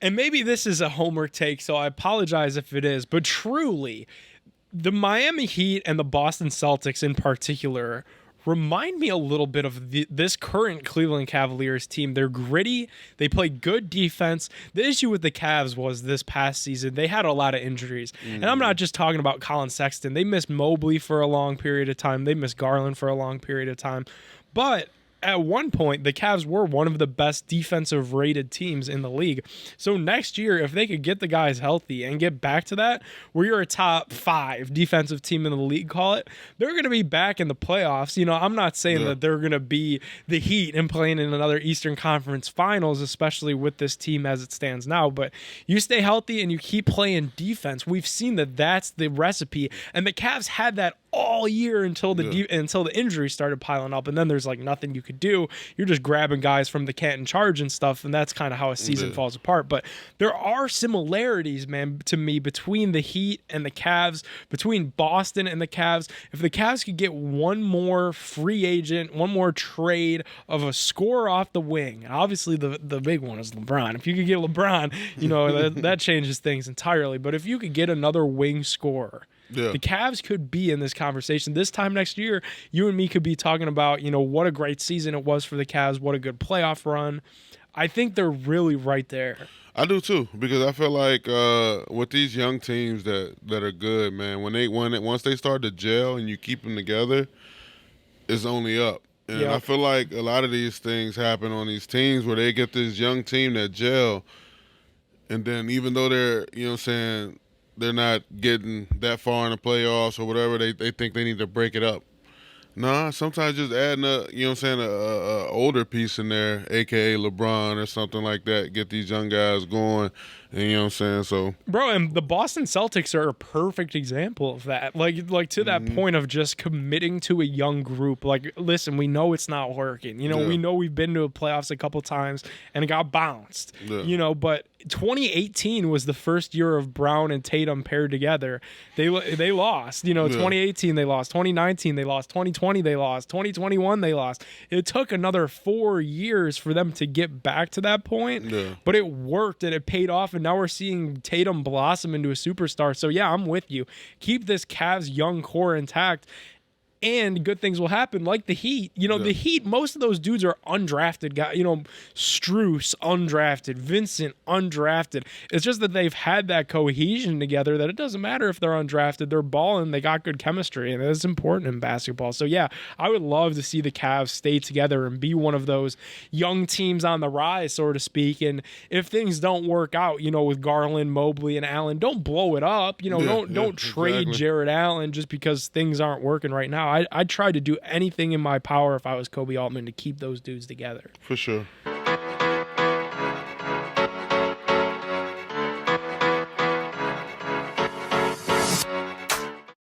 and maybe this is a homer take, so I apologize if it is, but truly, the Miami Heat and the Boston Celtics in particular remind me a little bit of this current Cleveland Cavaliers team. They're gritty. They play good defense. The issue with the Cavs was this past season, they had a lot of injuries. And I'm not just talking about Colin Sexton. They missed Mobley for a long period of time. They missed Garland for a long period of time. But at one point, the Cavs were one of the best defensive rated teams in the league. So next year, if they could get the guys healthy and get back to that, where you're a top 5 defensive team in the league, call it, they're going to be back in the playoffs. You know, I'm not saying that they're going to be the Heat and playing in another Eastern Conference Finals, especially with this team as it stands now. But you stay healthy and you keep playing defense. We've seen that that's the recipe. And the Cavs had that all year until the injuries started piling up, and then there's like nothing you could do. You're just grabbing guys from the Canton Charge and stuff, and that's kind of how a season falls apart. But there are similarities, man, to me between the Heat and the Cavs, between Boston and the Cavs. If the Cavs could get one more free agent, one more trade of a scorer off the wing, and obviously the big one is LeBron. If you could get LeBron, you know, that changes things entirely. But if you could get another wing scorer, the Cavs could be in this conversation. This time next year, you and me could be talking about, you know, what a great season it was for the Cavs, what a good playoff run. I think they're really right there. I do too, because I feel like with these young teams that are good, man, once they start to gel and you keep them together, it's only up. And I feel like a lot of these things happen on these teams where they get this young team that gel, and then even though they're, you know what I'm saying, they're not getting that far in the playoffs or whatever, they think they need to break it up. Nah, sometimes just adding a older piece in there, a.k.a. LeBron or something like that, get these young guys going, and you know what I'm saying? So, bro, and the Boston Celtics are a perfect example of that. Like to that point of just committing to a young group. Like, listen, we know it's not working. You know, we know we've been to a playoffs a couple times and it got bounced. You know, but 2018 was the first year of Brown and Tatum paired together. They lost. You know, 2018 they lost. 2019 they lost. 2020 they lost. 2021 they lost. It took another 4 years for them to get back to that point, but it worked and it paid off. And now we're seeing Tatum blossom into a superstar. So yeah, I'm with you. Keep this Cavs young core intact, and good things will happen, like the Heat. You know, the Heat, most of those dudes are undrafted guys. You know, Strus, undrafted. Vincent, undrafted. It's just that they've had that cohesion together that it doesn't matter if they're undrafted. They're balling. They got good chemistry, and it's important in basketball. So, yeah, I would love to see the Cavs stay together and be one of those young teams on the rise, so to speak. And if things don't work out, you know, with Garland, Mobley, and Allen, don't blow it up. You know, don't trade Jared Allen just because things aren't working right now. I'd try to do anything in my power if I was Kobe Altman to keep those dudes together. For sure.